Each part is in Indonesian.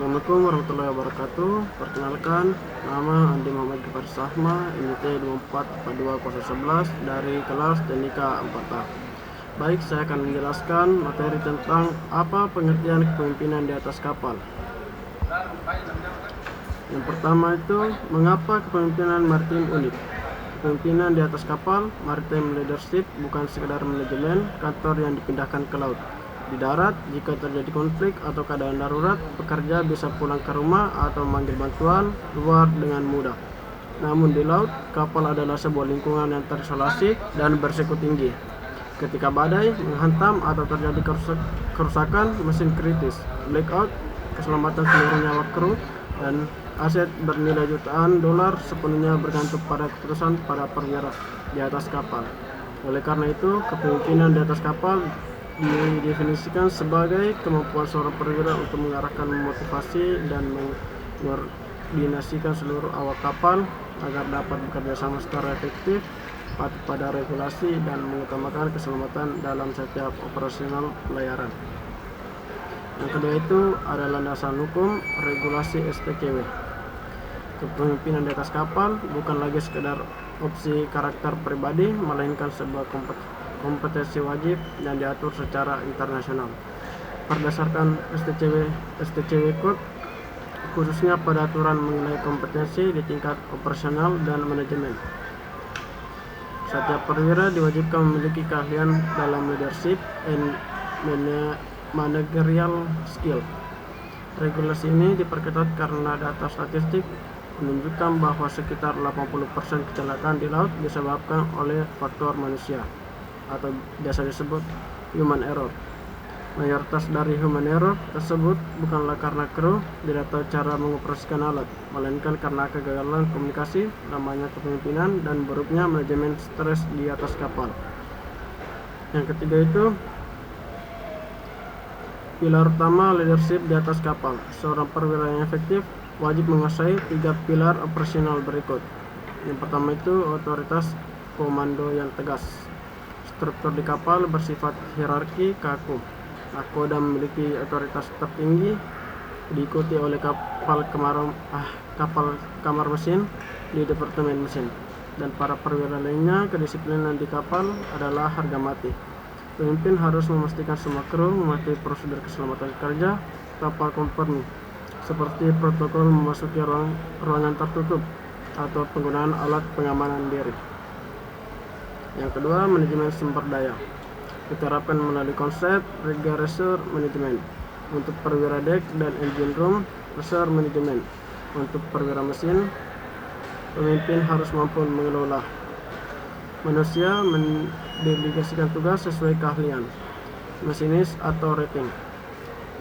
Assalamualaikum warahmatullahi wabarakatuh. Perkenalkan, nama Andi Muhammad Gifar Sahma, NIT 244211 dari kelas Teknika 4A. Baik, saya akan menjelaskan materi tentang apa pengertian kepemimpinan di atas kapal. Yang pertama itu, mengapa kepemimpinan maritim unik? Kepemimpinan di atas kapal, maritime leadership, bukan sekedar manajemen kantor yang dipindahkan ke laut. Di darat, jika terjadi konflik atau keadaan darurat, pekerja bisa pulang ke rumah atau memanggil bantuan luar dengan mudah. Namun di laut, kapal adalah sebuah lingkungan yang terisolasi dan berisiko tinggi. Ketika badai menghantam atau terjadi kerusakan mesin kritis, blackout, keselamatan seluruh nyawa kru, dan aset bernilai jutaan dolar sepenuhnya bergantung pada keputusan para perwira di atas kapal. Oleh karena itu, kepemimpinan di atas kapal didefinisikan sebagai kemampuan seorang perwira untuk mengarahkan, memotivasi, dan mengkoordinasikan seluruh awak kapal agar dapat bekerja sama secara efektif, patuh pada regulasi, dan mengutamakan keselamatan dalam setiap operasional pelayaran. Yang kedua itu ada landasan hukum regulasi STCW. Kepemimpinan di atas kapal bukan lagi sekedar opsi karakter pribadi, melainkan sebuah kompetensi wajib yang diatur secara internasional. Berdasarkan STCW Code, khususnya pada aturan mengenai kompetensi di tingkat operasional dan manajemen. Setiap perwira diwajibkan memiliki keahlian dalam leadership and managerial skill. Regulasi ini diperketat karena data statistik menunjukkan bahwa sekitar 80% kecelakaan di laut disebabkan oleh faktor manusia atau biasa disebut human error. Mayoritas dari human error tersebut bukanlah karena kru tidak tahu cara mengoperasikan alat, melainkan karena kegagalan komunikasi, lamanya kepemimpinan, dan buruknya manajemen stres di atas kapal. Yang ketiga itu pilar utama leadership di atas kapal. Seorang perwira yang efektif wajib menguasai 3 pilar operasional berikut. Yang pertama itu otoritas komando yang tegas. Struktur di kapal bersifat hierarki kaku. Nakoda memiliki otoritas tertinggi, diikuti oleh kapal kamar mesin di departemen mesin, dan para perwira lainnya. Kedisiplinan di kapal adalah harga mati. Pemimpin harus memastikan semua kru mematuhi prosedur keselamatan kerja kapal konformi, seperti protokol memasuki ruangan tertutup atau penggunaan alat pengamanan diri. Yang kedua, manajemen sumber daya. Diterapkan melalui konsep Rigger Resource Management untuk perwira dek dan engine room resource management. Untuk perwira mesin, pemimpin harus mampu mengelola manusia, mendelegasikan tugas sesuai keahlian, masinis atau rating.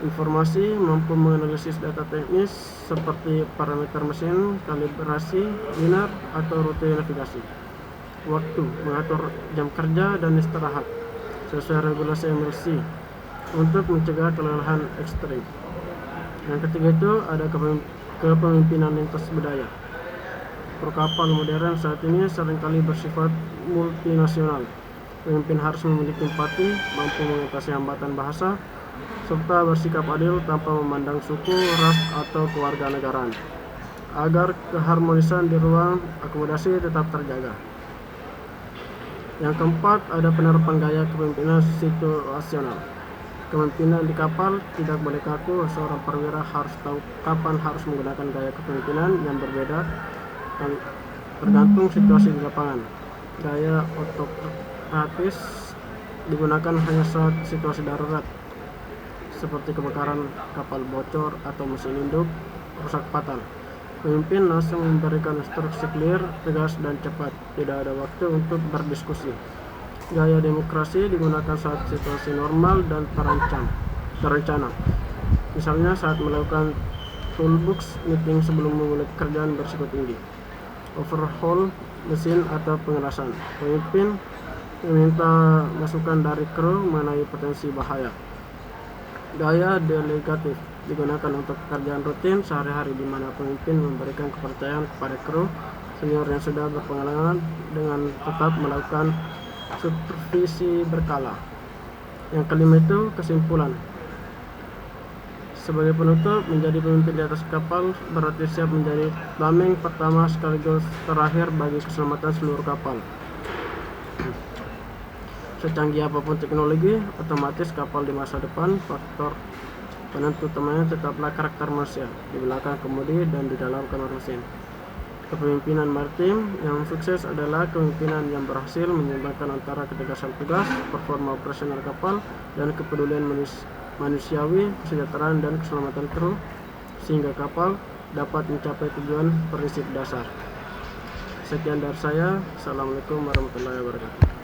Informasi, mampu menganalisis data teknis seperti parameter mesin, kalibrasi, linear, atau rute navigasi. Waktu, mengatur jam kerja dan istirahat sesuai regulasi MLC untuk mencegah kelelahan ekstrim. Yang ketiga itu ada kepemimpinan lintas budaya. Kru kapal modern saat ini seringkali bersifat multinasional. Pemimpin harus memiliki empati, mampu mengatasi hambatan bahasa, serta bersikap adil tanpa memandang suku, ras, atau kewarganegaraan, agar keharmonisan di ruang akomodasi tetap terjaga. Yang keempat, ada penerapan gaya kepemimpinan situasional. Kepemimpinan di kapal tidak boleh kaku. Seorang perwira harus tahu kapan harus menggunakan gaya kepemimpinan yang berbeda tergantung situasi di lapangan. Gaya autokratis digunakan hanya saat situasi darurat, seperti kebakaran, kapal bocor, atau mesin induk rusak fatal. Pemimpin langsung memberikan instruksi clear, tegas, dan cepat. Tidak ada waktu untuk berdiskusi. Gaya demokrasi digunakan saat situasi normal dan terencana. Misalnya saat melakukan toolbox meeting sebelum memulai pekerjaan berisiko tinggi, overhaul mesin, atau pengelasan. Pemimpin meminta masukan dari kru mengenai potensi bahaya. Gaya delegatif digunakan untuk pekerjaan rutin sehari-hari, di mana pemimpin memberikan kepercayaan kepada kru senior yang sudah berpengalaman dengan tetap melakukan supervisi berkala. Yang kelima itu kesimpulan. Sebagai penutup, menjadi pemimpin di atas kapal berarti siap menjadi tameng pertama sekaligus terakhir bagi keselamatan seluruh kapal. Secanggih apapun teknologi, otomatis kapal di masa depan, faktor penentu utamanya tetaplah karakter manusia di belakang kemudi dan di dalam kamar mesin. Kepemimpinan maritim yang sukses adalah kepemimpinan yang berhasil menyeimbangkan antara ketegasan tugas, performa operasional kapal, dan kepedulian manusiawi, kesejahteraan, dan keselamatan kru, sehingga kapal dapat mencapai tujuan prinsip dasar. Sekian dari saya. Assalamualaikum warahmatullahi wabarakatuh.